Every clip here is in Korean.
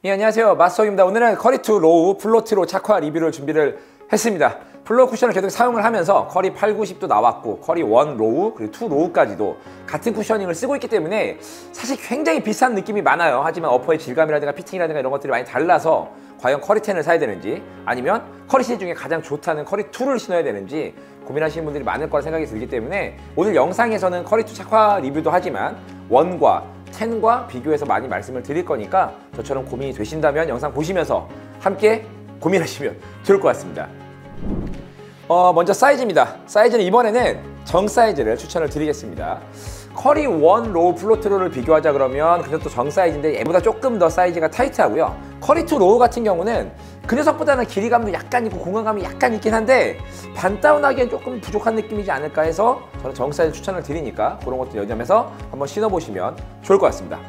예, 안녕하세요. 마스터입니다. 오늘은 커리2 로우 플로트로 착화 리뷰를 준비를 했습니다. 플로어 쿠션을 계속 사용을 하면서 커리 8, 90도 나왔고 커리 1 로우 그리고 2 로우까지도 같은 쿠셔닝을 쓰고 있기 때문에 사실 굉장히 비슷한 느낌이 많아요. 하지만 어퍼의 질감이라든가 피팅이라든가 이런 것들이 많이 달라서 과연 커리 10을 사야 되는지 아니면 커리 시리즈 중에 가장 좋다는 커리 2를 신어야 되는지 고민하시는 분들이 많을 거라 생각이 들기 때문에 오늘 영상에서는 커리 2 착화 리뷰도 하지만 1과 10과 비교해서 많이 말씀을 드릴 거니까 저처럼 고민이 되신다면 영상 보시면서 함께 고민하시면 좋을 것 같습니다. 먼저 사이즈입니다. 사이즈는 이번에는 정 사이즈를 추천을 드리겠습니다. 커리 1 로우 플로트로를 비교하자 그러면 그것도 정 사이즈인데 얘보다 조금 더 사이즈가 타이트하고요. 커리 2 로우 같은 경우는 그 녀석보다는 길이감도 약간 있고 공간감이 약간 있긴 한데 반다운하기엔 조금 부족한 느낌이지 않을까 해서 저는 정 사이즈 추천을 드리니까 그런 것도 연념해서 한번 신어보시면 좋을 것 같습니다.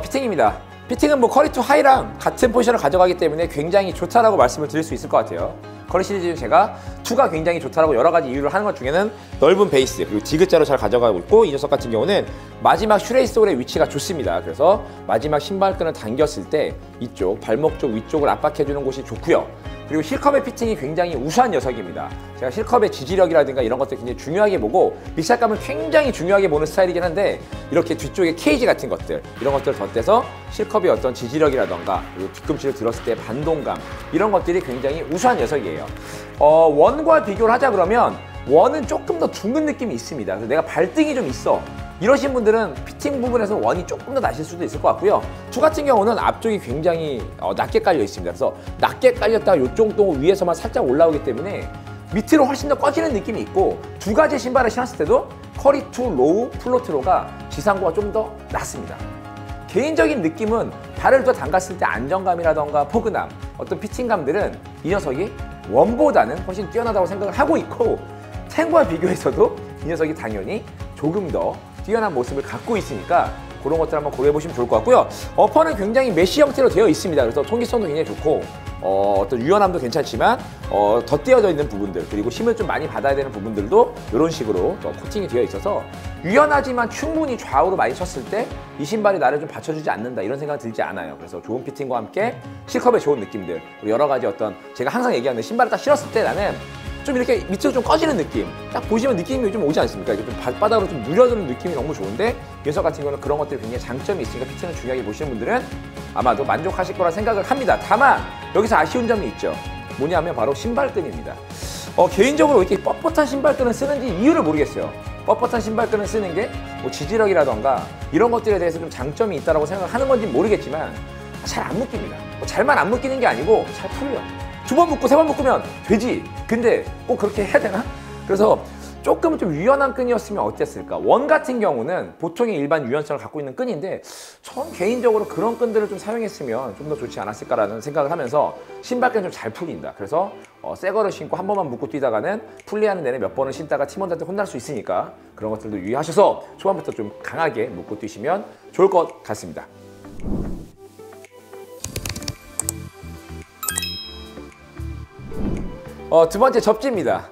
피팅입니다. 피팅은 뭐 커리 2 하이랑 같은 포지션을 가져가기 때문에 굉장히 좋다라고 말씀을 드릴 수 있을 것 같아요. 커리 시리즈 중 제가 2가 굉장히 좋다라고 여러 가지 이유를 하는 것 중에는 넓은 베이스 그리고 디귿자로 잘 가져가고 있고 이 녀석 같은 경우는 마지막 슈레이스 홀의 위치가 좋습니다. 그래서 마지막 신발끈을 당겼을 때 이쪽 발목 쪽 위쪽을 압박해주는 곳이 좋고요. 그리고 힐컵의 피팅이 굉장히 우수한 녀석입니다. 제가 힐컵의 지지력이라든가 이런 것들 굉장히 중요하게 보고 믹샷감을 굉장히 중요하게 보는 스타일이긴 한데 이렇게 뒤쪽에 케이지 같은 것들 이런 것들을 덧대서 힐컵의 어떤 지지력이라든가 그리고 뒤꿈치를 들었을 때 반동감 이런 것들이 굉장히 우수한 녀석이에요. 원과 비교를 하자 그러면 원은 조금 더 둥근 느낌이 있습니다. 그래서 내가 발등이 좀 있어 이러신 분들은 피팅 부분에서 원이 조금 더 나실 수도 있을 것 같고요. 2 같은 경우는 앞쪽이 굉장히 낮게 깔려 있습니다. 그래서 낮게 깔렸다가 이쪽 정도 위에서만 살짝 올라오기 때문에 밑으로 훨씬 더 꺼지는 느낌이 있고 두 가지 신발을 신었을 때도 커리 2 로우 플로트로가 지상고가 좀 더 낫습니다. 개인적인 느낌은 발을 더 담갔을 때 안정감이라던가 포근함, 어떤 피팅감들은 이 녀석이 원보다는 훨씬 뛰어나다고 생각을 하고 있고 10과 비교해서도 이 녀석이 당연히 조금 더 뛰어난 모습을 갖고 있으니까 그런 것들 한번 고려해 보시면 좋을 것 같고요. 어퍼는 굉장히 메쉬 형태로 되어 있습니다. 그래서 통기성도 굉장히 좋고 어떤 유연함도 괜찮지만 덧대어져 있는 부분들 그리고 힘을 좀 많이 받아야 되는 부분들도 이런 식으로 코팅이 되어 있어서 유연하지만 충분히 좌우로 많이 쳤을 때 이 신발이 나를 좀 받쳐주지 않는다 이런 생각이 들지 않아요. 그래서 좋은 피팅과 함께 실컵의 좋은 느낌들 그리고 여러 가지 어떤 제가 항상 얘기하는 신발을 딱 신었을 때 나는 좀 이렇게 밑으로 좀 꺼지는 느낌 딱 보시면 느낌이 좀 오지 않습니까? 이게 좀 발바닥으로 좀 누려드는 느낌이 너무 좋은데 이 녀석 같은 경우는 그런 것들이 굉장히 장점이 있으니까 피팅을 중요하게 보시는 분들은 아마도 만족하실 거라 생각을 합니다. 다만 여기서 아쉬운 점이 있죠. 뭐냐면 바로 신발끈입니다. 개인적으로 이렇게 뻣뻣한 신발끈을 쓰는지 이유를 모르겠어요. 뻣뻣한 신발끈을 쓰는 게 뭐 지지력이라던가 이런 것들에 대해서 좀 장점이 있다고 생각을 하는 건지 모르겠지만 잘 안 묶입니다. 잘만 안 묶이는 게 아니고 잘 풀려. 2번 묶고 3번 묶으면 되지. 근데 꼭 그렇게 해야 되나? 그래서 조금 좀 유연한 끈이었으면 어땠을까? 원 같은 경우는 보통의 일반 유연성을 갖고 있는 끈인데 전 개인적으로 그런 끈들을 좀 사용했으면 좀 더 좋지 않았을까라는 생각을 하면서 신발끈이 좀 잘 풀린다. 그래서 새 거를 신고 한 번만 묶고 뛰다가는 풀리하는 내내 몇 번을 신다가 팀원들한테 혼날 수 있으니까 그런 것들도 유의하셔서 초반부터 좀 강하게 묶고 뛰시면 좋을 것 같습니다. 두 번째 접지입니다.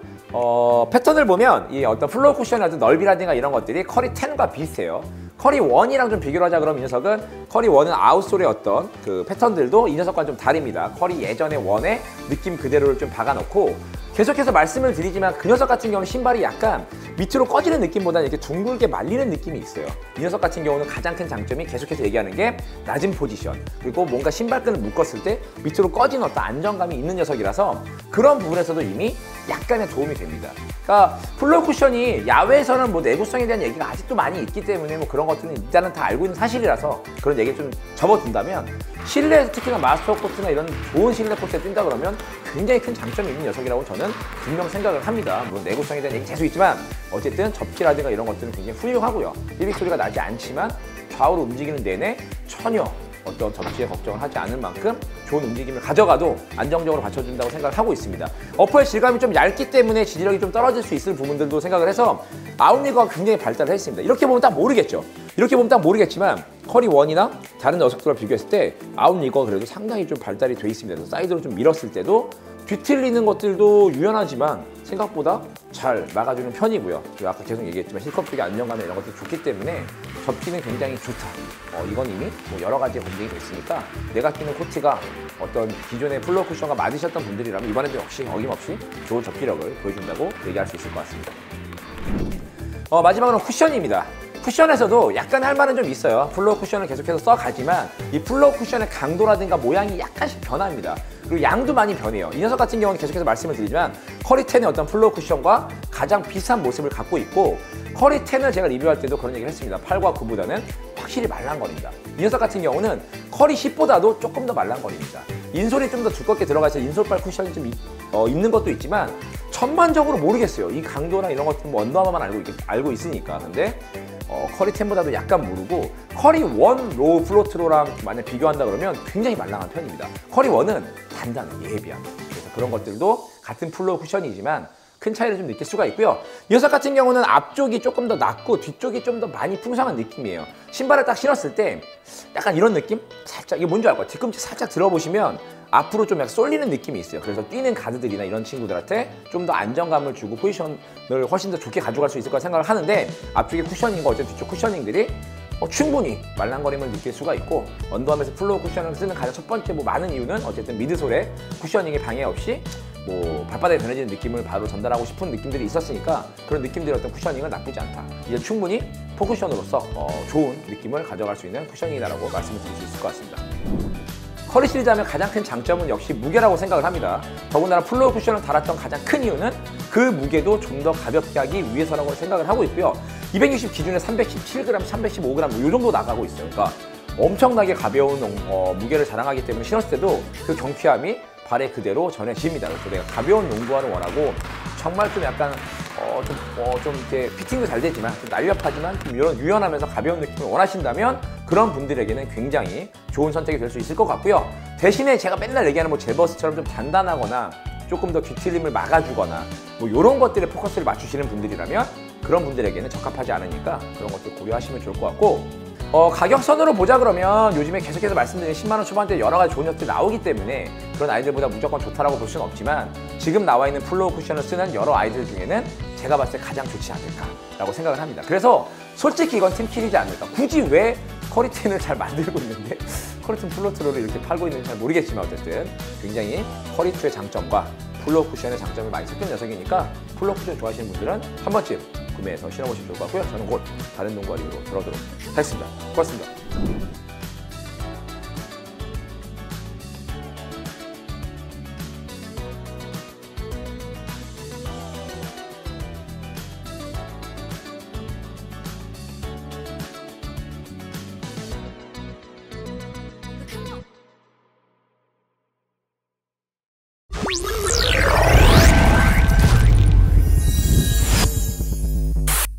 패턴을 보면 이 어떤 플로어 쿠션이라든 넓이라든가 이런 것들이 커리 10과 비슷해요. 커리 1이랑 좀 비교를 하자 그러면 이 녀석은 커리 1은 아웃솔의 어떤 그 패턴들도 이 녀석과는 좀 다릅니다. 커리 예전의 1의 느낌 그대로를 좀 박아놓고 계속해서 말씀을 드리지만 그 녀석 같은 경우는 신발이 약간 밑으로 꺼지는 느낌보다는 이렇게 둥글게 말리는 느낌이 있어요. 이 녀석 같은 경우는 가장 큰 장점이 계속해서 얘기하는 게 낮은 포지션 그리고 뭔가 신발끈을 묶었을 때 밑으로 꺼지는 어떤 안정감이 있는 녀석이라서 그런 부분에서도 이미 약간의 도움이 됩니다. 그러니까 플로어 쿠션이 야외에서는 뭐 내구성에 대한 얘기가 아직도 많이 있기 때문에 뭐 그런 것들은 일단은 다 알고 있는 사실이라서 그런 얘기를 좀 접어둔다면 실내에서 특히나 마스터 코트나 이런 좋은 실내 코트에 뛴다 그러면 굉장히 큰 장점이 있는 녀석이라고 저는 분명 생각을 합니다. 물론 내구성에 대한 얘기 계속 있지만 어쨌든 접지라든가 이런 것들은 굉장히 훌륭하고요. 삐빅 소리가 나지 않지만 좌우로 움직이는 내내 전혀 어떤 접지에 걱정을 하지 않을 만큼 좋은 움직임을 가져가도 안정적으로 받쳐준다고 생각을 하고 있습니다. 어퍼의 질감이 좀 얇기 때문에 지지력이 좀 떨어질 수 있을 부분들도 생각을 해서 아웃리거가 굉장히 발달을 했습니다. 이렇게 보면 딱 모르겠죠. 이렇게 보면 딱 모르겠지만 커리 1이나 다른 녀석들과 비교했을 때 아웃리거가 그래도 상당히 좀 발달이 돼 있습니다. 그래서 사이드로 좀 밀었을 때도 뒤틀리는 것들도 유연하지만 생각보다 잘 막아주는 편이고요. 그리고 아까 계속 얘기했지만 힐컵 쪽의 안정감이 이런 것도 좋기 때문에 접기는 굉장히 좋다. 이건 이미 뭐 여러 가지 검증이 됐으니까 내가 끼는 코트가 어떤 기존의 플로어 쿠션과 맞으셨던 분들이라면 이번에도 역시 어김없이 좋은 접기력을 보여준다고 얘기할 수 있을 것 같습니다. 마지막으로 쿠션입니다. 쿠션에서도 약간 할 말은 좀 있어요. 플로어 쿠션을 계속해서 써가지만 이 플로어 쿠션의 강도라든가 모양이 약간씩 변합니다. 그리고 양도 많이 변해요. 이 녀석 같은 경우는 계속해서 말씀을 드리지만 커리10의 어떤 플로어 쿠션과 가장 비슷한 모습을 갖고 있고 커리10을 제가 리뷰할 때도 그런 얘기를 했습니다. 8과 9보다는 확실히 말랑거립니다. 이 녀석 같은 경우는 커리10보다도 조금 더 말랑거립니다. 인솔이 좀 더 두껍게 들어가서 인솔발 쿠션이 좀 있는 것도 있지만 전반적으로 모르겠어요. 이 강도나 이런 것들 뭐 언더아머만 알고 있으니까. 근데 커리10보다도 약간 무르고 커리1 로우 플로트로랑 만약 비교한다 그러면 굉장히 말랑한 편입니다. 커리1은 단단해, 예비한. 그래서 그런 것들도 같은 플로어 쿠션이지만 큰 차이를 좀 느낄 수가 있고요. 이 녀석 같은 경우는 앞쪽이 조금 더 낮고 뒤쪽이 좀 더 많이 풍성한 느낌이에요. 신발을 딱 신었을 때 약간 이런 느낌? 살짝, 이게 뭔지 알 거예요. 뒤꿈치 살짝 들어보시면 앞으로 좀 약간 쏠리는 느낌이 있어요. 그래서 뛰는 가드들이나 이런 친구들한테 좀 더 안정감을 주고 포지션을 훨씬 더 좋게 가져갈 수 있을 거라 생각을 하는데 앞쪽에 쿠셔닝과 어쨌든 뒤쪽 쿠셔닝들이 충분히 말랑거림을 느낄 수가 있고 언더암에서 플로어 쿠션을 쓰는 가장 첫 번째 많은 이유는 어쨌든 미드솔에 쿠셔닝에 방해 없이 발바닥에 변해지는 느낌을 바로 전달하고 싶은 느낌들이 있었으니까 그런 느낌들의 어떤 쿠셔닝은 나쁘지 않다. 이제 충분히 포쿠션으로서 좋은 느낌을 가져갈 수 있는 쿠셔닝이다라고 말씀을 드릴 수 있을 것 같습니다. 커리 시리즈 하면 가장 큰 장점은 역시 무게라고 생각을 합니다. 더군다나 플로어 쿠션을 달았던 가장 큰 이유는 그 무게도 좀 더 가볍게 하기 위해서라고 생각을 하고 있고요. 260 기준에 317g, 315g 이 정도 나가고 있어요. 그러니까 엄청나게 가벼운 무게를 자랑하기 때문에 신었을 때도 그 경쾌함이 발에 그대로 전해집니다. 그래서 내가 가벼운 농구화를 원하고 정말 좀 약간 좀 이렇게 피팅도 잘 되지만 좀 날렵하지만 좀 이런 유연하면서 가벼운 느낌을 원하신다면 그런 분들에게는 굉장히 좋은 선택이 될 수 있을 것 같고요. 대신에 제가 맨날 얘기하는 제버스처럼 좀 단단하거나 조금 더 뒤틀림을 막아주거나 이런 것들에 포커스를 맞추시는 분들이라면 그런 분들에게는 적합하지 않으니까 그런 것들 고려하시면 좋을 것 같고 가격선으로 보자 그러면 요즘에 계속해서 말씀드린 10만 원 초반대 여러 가지 좋은 녀석들이 나오기 때문에 그런 아이들보다 무조건 좋다라고 볼 수는 없지만 지금 나와 있는 플로어 쿠션을 쓰는 여러 아이들 중에는 제가 봤을 때 가장 좋지 않을까라고 생각을 합니다. 그래서 솔직히 이건 팀킬이지 않을까. 굳이 왜 커리10을 잘 만들고 있는데 커리10 플로트로를 이렇게 팔고 있는지 잘 모르겠지만 어쨌든 굉장히 커리2의 장점과 플로어 쿠션의 장점을 많이 섞인 녀석이니까 플로어 쿠션 좋아하시는 분들은 한 번쯤 구매해서 신어보시면 좋을 것 같고요. 저는 곧 다른 농구화 리뷰로 돌아오도록 하겠습니다. 고맙습니다. Come on.